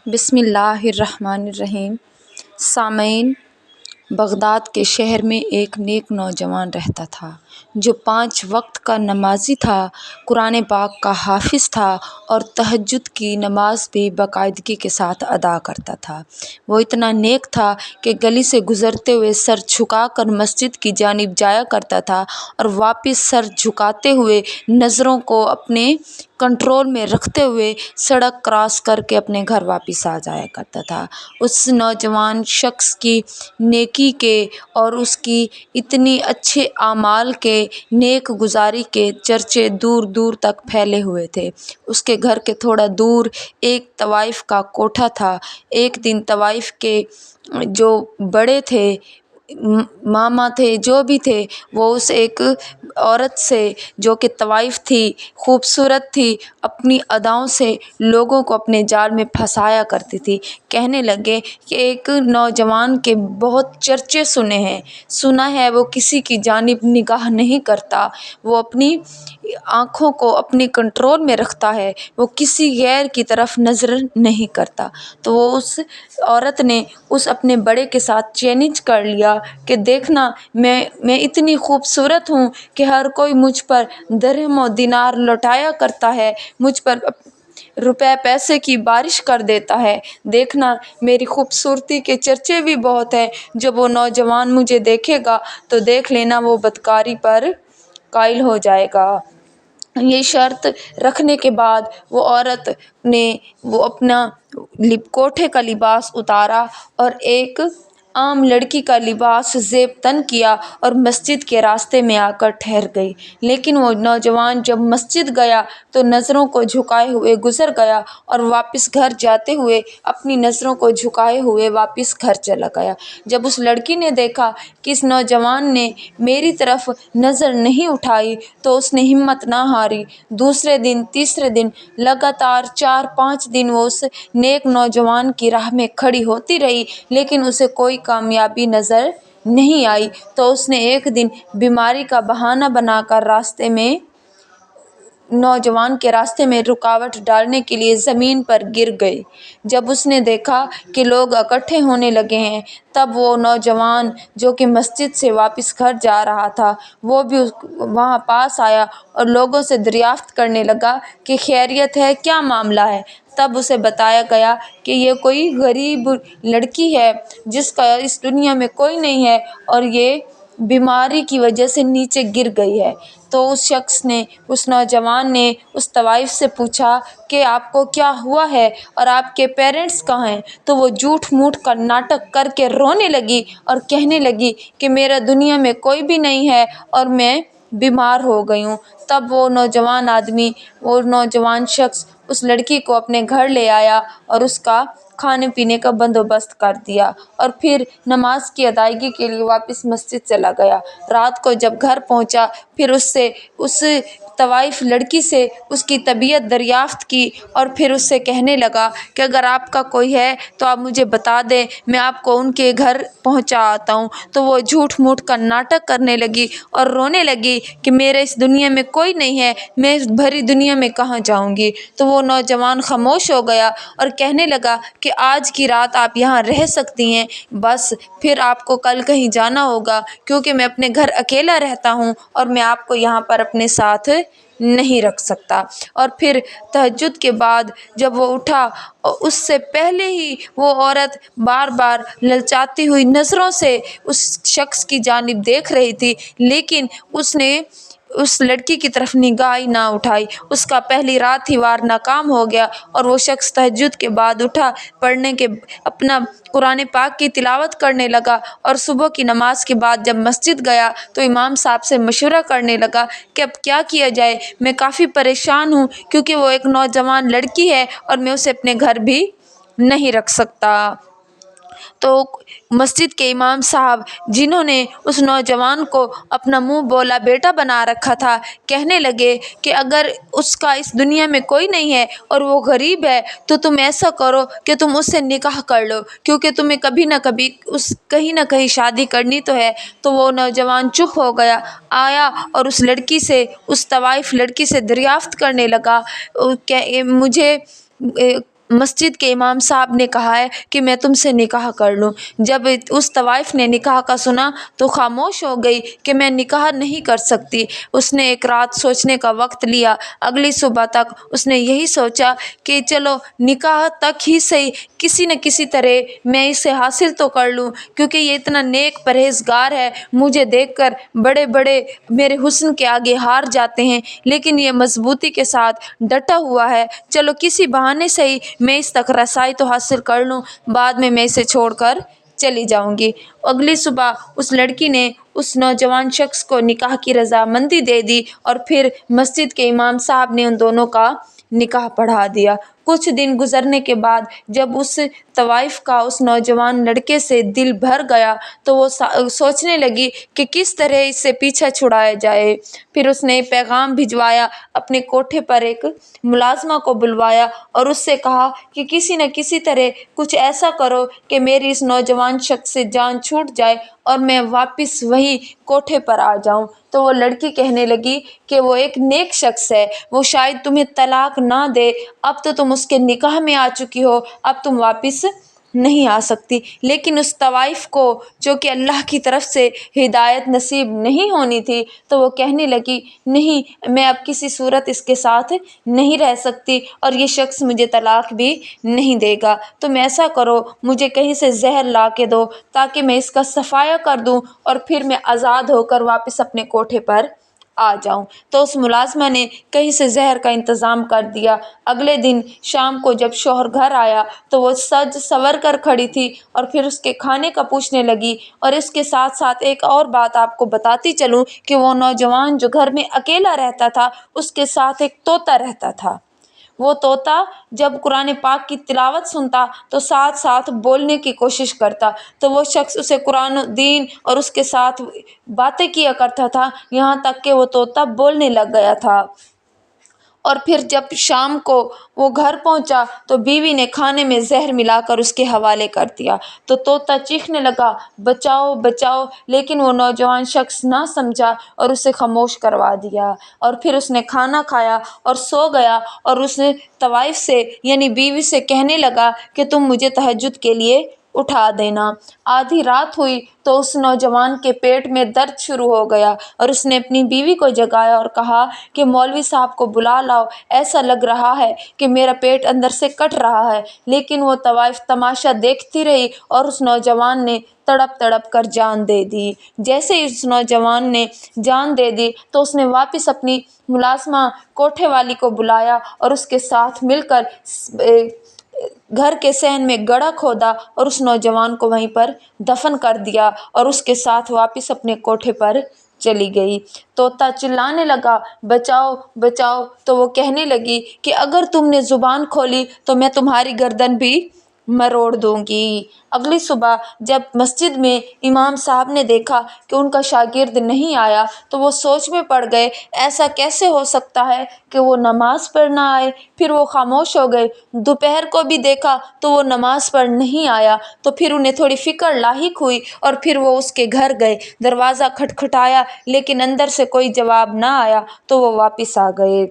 بسم اللہ الرحمن الرحیم۔ سامعین، بغداد کے شہر میں ایک نیک نوجوان رہتا تھا جو 5 وقت کا نمازی تھا، قرآن پاک کا حافظ تھا اور تہجد کی نماز بھی باقاعدگی کے ساتھ ادا کرتا تھا۔ وہ اتنا نیک تھا کہ گلی سے گزرتے ہوئے سر جھکا کر مسجد کی جانب جایا کرتا تھا اور واپس سر جھکاتے ہوئے نظروں کو اپنے کنٹرول میں رکھتے ہوئے سڑک کراس کر کے اپنے گھر واپس آ جایا کرتا تھا۔ اس نوجوان شخص کی نیکی کے اور اس کی اتنی اچھے اعمال کے، نیک گزاری کے چرچے دور دور تک پھیلے ہوئے تھے۔ اس کے گھر کے تھوڑا دور ایک طوائف کا کوٹھا تھا۔ ایک دن طوائف کے جو بڑے تھے، ماما تھے، جو بھی تھے، وہ اس ایک عورت سے جو کہ طوائف تھی، خوبصورت تھی، اپنی اداؤں سے لوگوں کو اپنے جال میں پھنسایا کرتی تھی، کہنے لگے کہ ایک نوجوان کے بہت چرچے سنا ہے وہ کسی کی جانب نگاہ نہیں کرتا، وہ اپنی آنکھوں کو اپنی کنٹرول میں رکھتا ہے، وہ کسی غیر کی طرف نظر نہیں کرتا۔ تو وہ اس عورت نے اس اپنے بڑے کے ساتھ چیلنج کر لیا کہ دیکھنا، میں اتنی خوبصورت ہوں کہ ہر کوئی مجھ پر درہم و دینار لوٹایا کرتا ہے، مجھ پر روپے پیسے کی بارش کر دیتا ہے، دیکھنا میری خوبصورتی کے چرچے بھی بہت ہیں، جب وہ نوجوان مجھے دیکھے گا تو دیکھ لینا وہ بدکاری پر قائل ہو جائے گا۔ یہ شرط رکھنے کے بعد وہ عورت نے اپنا کوٹھے کا لباس اتارا اور ایک عام لڑکی کا لباس زیب تن کیا اور مسجد کے راستے میں آ کر ٹھہر گئی۔ لیکن وہ نوجوان جب مسجد گیا تو نظروں کو جھکائے ہوئے گزر گیا اور واپس گھر جاتے ہوئے اپنی نظروں کو جھکائے ہوئے واپس گھر چلا گیا۔ جب اس لڑکی نے دیکھا کہ اس نوجوان نے میری طرف نظر نہیں اٹھائی تو اس نے ہمت نہ ہاری۔ دوسرے دن، تیسرے دن، لگاتار 4-5 دن وہ اس نیک نوجوان کی راہ میں کھڑی ہوتی رہی، لیکن اسے کوئی کامیابی نظر نہیں آئی۔ تو اس نے ایک دن بیماری کا بہانہ بنا کر نوجوان کے راستے میں رکاوٹ ڈالنے کے لیے زمین پر گر گئی۔ جب اس نے دیکھا کہ لوگ اکٹھے ہونے لگے ہیں، تب وہ نوجوان جو کہ مسجد سے واپس گھر جا رہا تھا، وہ بھی وہاں پاس آیا اور لوگوں سے دریافت کرنے لگا کہ خیریت ہے، کیا معاملہ ہے؟ تب اسے بتایا گیا کہ یہ کوئی غریب لڑکی ہے جس کا اس دنیا میں کوئی نہیں ہے اور یہ بیماری کی وجہ سے نیچے گر گئی ہے۔ تو اس شخص نے، اس نوجوان نے اس طوائف سے پوچھا کہ آپ کو کیا ہوا ہے اور آپ کے پیرنٹس کہاں ہیں؟ تو وہ جھوٹ موٹ کا ناٹک کر کے رونے لگی اور کہنے لگی کہ میرا دنیا میں کوئی بھی نہیں ہے اور میں بیمار ہو گئی ہوں۔ تب وہ نوجوان شخص اس لڑکی کو اپنے گھر لے آیا اور اس کا کھانے پینے کا بندوبست کر دیا اور پھر نماز کی ادائیگی کے لیے واپس مسجد چلا گیا۔ رات کو جب گھر پہنچا، پھر اس طوائف لڑکی سے اس کی طبیعت دریافت کی اور پھر اس سے کہنے لگا کہ اگر آپ کا کوئی ہے تو آپ مجھے بتا دیں، میں آپ کو ان کے گھر پہنچا آتا ہوں۔ تو وہ جھوٹ موٹ کا ناٹک کرنے لگی اور رونے لگی کہ میرے اس دنیا میں کوئی نہیں ہے، میں اس بھری دنیا میں کہاں جاؤں گی؟ تو وہ نوجوان خاموش ہو گیا اور کہنے لگا کہ آج کی رات آپ یہاں رہ سکتی ہیں، بس پھر آپ کو کل کہیں جانا ہوگا، کیونکہ میں اپنے گھر اکیلا رہتا ہوں اور میں آپ کو یہاں پر اپنے ساتھ نہیں رکھ سکتا۔ اور پھر تہجد کے بعد جب وہ اٹھا، اس سے پہلے ہی وہ عورت بار بار للچاتی ہوئی نظروں سے اس شخص کی جانب دیکھ رہی تھی، لیکن اس نے اس لڑکی کی طرف نگاہ ہی نہ اٹھائی۔ اس کا پہلی رات ہی وار ناکام ہو گیا اور وہ شخص تہجد کے بعد اٹھا، اپنا قرآن پاک کی تلاوت کرنے لگا اور صبح کی نماز کے بعد جب مسجد گیا تو امام صاحب سے مشورہ کرنے لگا کہ اب کیا کیا جائے، میں کافی پریشان ہوں کیونکہ وہ ایک نوجوان لڑکی ہے اور میں اسے اپنے گھر بھی نہیں رکھ سکتا۔ تو مسجد کے امام صاحب، جنہوں نے اس نوجوان کو اپنا منہ بولا بیٹا بنا رکھا تھا، کہنے لگے کہ اگر اس کا اس دنیا میں کوئی نہیں ہے اور وہ غریب ہے تو تم ایسا کرو کہ تم اس سے نکاح کر لو، کیونکہ تمہیں کبھی نہ کبھی کہیں نہ کہیں شادی کرنی تو ہے۔ تو وہ نوجوان چپ ہو گیا، آیا اور اس طوائف لڑکی سے دریافت کرنے لگا کہ مجھے مسجد کے امام صاحب نے کہا ہے کہ میں تم سے نکاح کر لوں۔ جب اس طوائف نے نکاح کا سنا تو خاموش ہو گئی کہ میں نکاح نہیں کر سکتی۔ اس نے ایک رات سوچنے کا وقت لیا۔ اگلی صبح تک اس نے یہی سوچا کہ چلو نکاح تک ہی صحیح، کسی نہ کسی طرح میں اسے حاصل تو کر لوں، کیونکہ یہ اتنا نیک پرہیزگار ہے، مجھے دیکھ کر بڑے بڑے میرے حسن کے آگے ہار جاتے ہیں، لیکن یہ مضبوطی کے ساتھ ڈٹا ہوا ہے۔ چلو کسی بہانے سے ہی میں اس تک رسائی تو حاصل کر لوں، بعد میں اسے چھوڑ کر چلی جاؤں گی۔ اگلی صبح اس لڑکی نے اس نوجوان شخص کو نکاح کی رضامندی دے دی اور پھر مسجد کے امام صاحب نے ان دونوں کا نکاح پڑھا دیا۔ کچھ دن گزرنے کے بعد جب اس طوائف کا اس نوجوان لڑکے سے دل بھر گیا تو وہ سوچنے لگی کہ کس طرح اس سے پیچھا چھڑایا جائے۔ پھر اس نے پیغام بھجوایا، اپنے کوٹھے پر ایک ملازمہ کو بلوایا اور اس سے کہا کہ کسی نہ کسی طرح کچھ ایسا کرو کہ میری اس نوجوان شخص سے جان چھوٹ جائے اور میں واپس وہی کوٹھے پر آ جاؤں۔ تو وہ لڑکی کہنے لگی کہ وہ ایک نیک شخص ہے، وہ شاید تمہیں طلاق نہ دے، اب تو تم اس کے نکاح میں آ چکی ہو، اب تم واپس نہیں آ سکتی۔ لیکن اس طوائف کو جو کہ اللہ کی طرف سے ہدایت نصیب نہیں ہونی تھی، تو وہ کہنے لگی نہیں، میں اب کسی صورت اس کے ساتھ نہیں رہ سکتی اور یہ شخص مجھے طلاق بھی نہیں دے گا۔ تم ایسا کرو، مجھے کہیں سے زہر لا کے دو تاکہ میں اس کا صفایا کر دوں اور پھر میں آزاد ہو کر واپس اپنے کوٹھے پر آ جاؤں۔ تو اس ملازمہ نے کہیں سے زہر کا انتظام کر دیا۔ اگلے دن شام کو جب شوہر گھر آیا تو وہ سج سنور کر کھڑی تھی اور پھر اس کے کھانے کا پوچھنے لگی، اور اس کے ساتھ ساتھ ایک اور بات آپ کو بتاتی چلوں کہ وہ نوجوان جو گھر میں اکیلا رہتا تھا، اس کے ساتھ ایک طوطا رہتا تھا۔ وہ طوطا جب قرآن پاک کی تلاوت سنتا تو ساتھ ساتھ بولنے کی کوشش کرتا، تو وہ شخص اسے قرآن دین اور اس کے ساتھ باتیں کیا کرتا تھا، یہاں تک کہ وہ طوطا بولنے لگ گیا تھا۔ اور پھر جب شام کو وہ گھر پہنچا تو بیوی نے کھانے میں زہر ملا کر اس کے حوالے کر دیا، تو طوطا چیخنے لگا بچاؤ بچاؤ، لیکن وہ نوجوان شخص نہ سمجھا اور اسے خاموش کروا دیا۔ اور پھر اس نے کھانا کھایا اور سو گیا، اور اس طوائف سے یعنی بیوی سے کہنے لگا کہ تم مجھے تہجد کے لیے اٹھا دینا۔ آدھی رات ہوئی تو اس نوجوان کے پیٹ میں درد شروع ہو گیا اور اس نے اپنی بیوی کو جگایا اور کہا کہ مولوی صاحب کو بلا لاؤ، ایسا لگ رہا ہے کہ میرا پیٹ اندر سے کٹ رہا ہے۔ لیکن وہ طوائف تماشا دیکھتی رہی اور اس نوجوان نے تڑپ تڑپ کر جان دے دی۔ جیسے ہی اس نوجوان نے جان دے دی تو اس نے واپس اپنی ملازمہ کوٹھے والی کو بلایا اور اس کے ساتھ مل کر گھر کے صحن میں گڑھا کھودا اور اس نوجوان کو وہیں پر دفن کر دیا اور اس کے ساتھ واپس اپنے کوٹھے پر چلی گئی۔ طوطا چلانے لگا بچاؤ بچاؤ، تو وہ کہنے لگی کہ اگر تم نے زبان کھولی تو میں تمہاری گردن بھی مروڑ دوں گی۔ اگلی صبح جب مسجد میں امام صاحب نے دیکھا کہ ان کا شاگرد نہیں آیا تو وہ سوچ میں پڑ گئے، ایسا کیسے ہو سکتا ہے کہ وہ نماز پڑھنا آئے؟ پھر وہ خاموش ہو گئے۔ دوپہر کو بھی دیکھا تو وہ نماز پڑھ نہیں آیا، تو پھر انہیں تھوڑی فکر لاحق ہوئی اور پھر وہ اس کے گھر گئے، دروازہ کھٹکھٹایا لیکن اندر سے کوئی جواب نہ آیا، تو وہ واپس آ گئے۔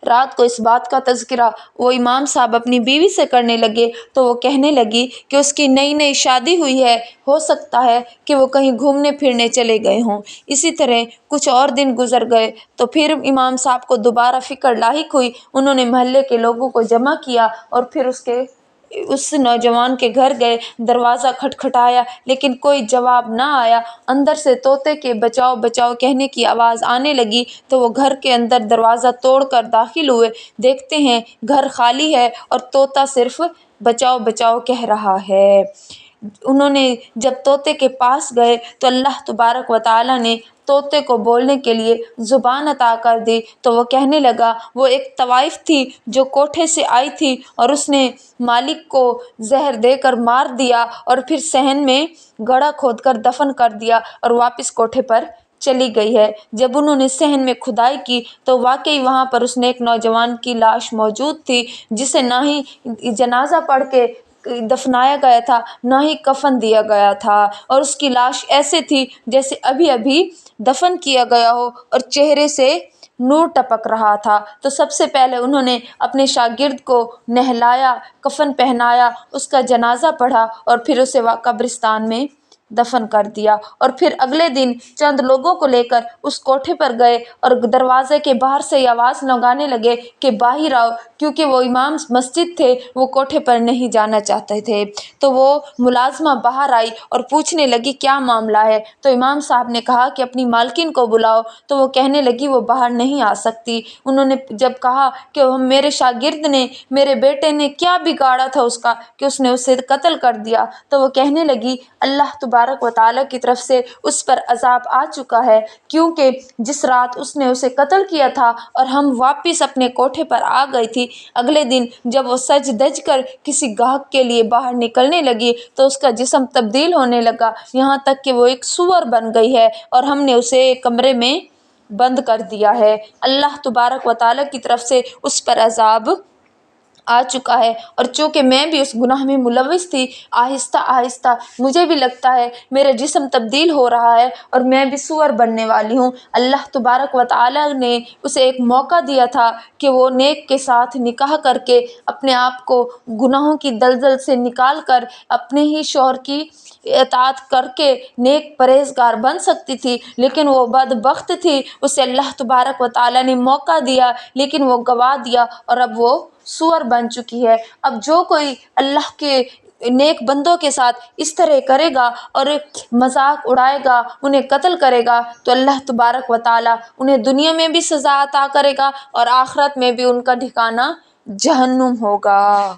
رات کو اس بات کا تذکرہ وہ امام صاحب اپنی بیوی سے کرنے لگے تو وہ کہنے لگی کہ اس کی نئی نئی شادی ہوئی ہے، ہو سکتا ہے کہ وہ کہیں گھومنے پھرنے چلے گئے ہوں۔ اسی طرح کچھ اور دن گزر گئے تو پھر امام صاحب کو دوبارہ فکر لاحق ہوئی۔ انہوں نے محلے کے لوگوں کو جمع کیا اور پھر اس نوجوان کے گھر گئے، دروازہ کھٹکھٹایا لیکن کوئی جواب نہ آیا۔ اندر سے طوطے کے بچاؤ بچاؤ کہنے کی آواز آنے لگی تو وہ گھر کے اندر دروازہ توڑ کر داخل ہوئے، دیکھتے ہیں گھر خالی ہے اور طوطا صرف بچاؤ بچاؤ کہہ رہا ہے۔ انہوں نے جب طوطے کے پاس گئے تو اللہ تبارک و تعالیٰ نے طوطے کو بولنے کے لیے زبان عطا کر دی، تو وہ کہنے لگا وہ ایک طوائف تھی جو کوٹھے سے آئی تھی اور اس نے مالک کو زہر دے کر مار دیا اور پھر صحن میں گڑھا کھود کر دفن کر دیا اور واپس کوٹھے پر چلی گئی ہے۔ جب انہوں نے صحن میں کھدائی کی تو واقعی وہاں پر اس نے ایک نوجوان کی لاش موجود تھی، جسے نہ ہی جنازہ پڑھ کے دفنایا گیا تھا نہ ہی کفن دیا گیا تھا، اور اس کی لاش ایسے تھی جیسے ابھی ابھی دفن کیا گیا ہو اور چہرے سے نور ٹپک رہا تھا۔ تو سب سے پہلے انہوں نے اپنے شاگرد کو نہلایا، کفن پہنایا، اس کا جنازہ پڑھا اور پھر اسے قبرستان میں دفن کر دیا۔ اور پھر اگلے دن چند لوگوں کو لے کر اس کوٹھے پر گئے اور دروازے کے باہر سے یہ آواز لگانے لگے کہ باہر آؤ، کیونکہ وہ امام مسجد تھے، وہ کوٹھے پر نہیں جانا چاہتے تھے۔ تو وہ ملازمہ باہر آئی اور پوچھنے لگی کیا معاملہ ہے؟ تو امام صاحب نے کہا کہ اپنی مالکن کو بلاؤ۔ تو وہ کہنے لگی وہ باہر نہیں آ سکتی۔ انہوں نے جب کہا کہ میرے شاگرد نے، میرے بیٹے نے کیا بگاڑا تھا اس کا کہ اس نے اسے قتل کر دیا؟ تو وہ کہنے لگی اللہ تبارک و تعالیٰ کی طرف سے اس پر عذاب آ چکا ہے، کیونکہ جس رات اس نے اسے قتل کیا تھا اور ہم واپس اپنے کوٹھے پر آ گئی تھی، اگلے دن جب وہ سج دج کر کسی گاہک کے لیے باہر نکلنے لگی تو اس کا جسم تبدیل ہونے لگا، یہاں تک کہ وہ ایک سور بن گئی ہے اور ہم نے اسے ایک کمرے میں بند کر دیا ہے۔ اللہ تبارک و تعالیٰ کی طرف سے اس پر عذاب آ چکا ہے، اور چونکہ میں بھی اس گناہ میں ملوث تھی، آہستہ آہستہ مجھے بھی لگتا ہے میرا جسم تبدیل ہو رہا ہے اور میں بھی سور بننے والی ہوں۔ اللہ تبارک و تعالیٰ نے اسے ایک موقع دیا تھا کہ وہ نیک کے ساتھ نکاح کر کے اپنے آپ کو گناہوں کی دلدل سے نکال کر اپنے ہی شوہر کی اطاعت کر کے نیک پرہیزگار بن سکتی تھی، لیکن وہ بدبخت تھی، اسے اللہ تبارک و تعالیٰ نے موقع دیا لیکن وہ گوا دیا اور اب وہ سور بن چکی ہے۔ اب جو کوئی اللہ کے نیک بندوں کے ساتھ اس طرح کرے گا اور مذاق اڑائے گا، انہیں قتل کرے گا، تو اللہ تبارک و تعالیٰ انہیں دنیا میں بھی سزا عطا کرے گا اور آخرت میں بھی ان کا ٹھکانہ جہنم ہوگا۔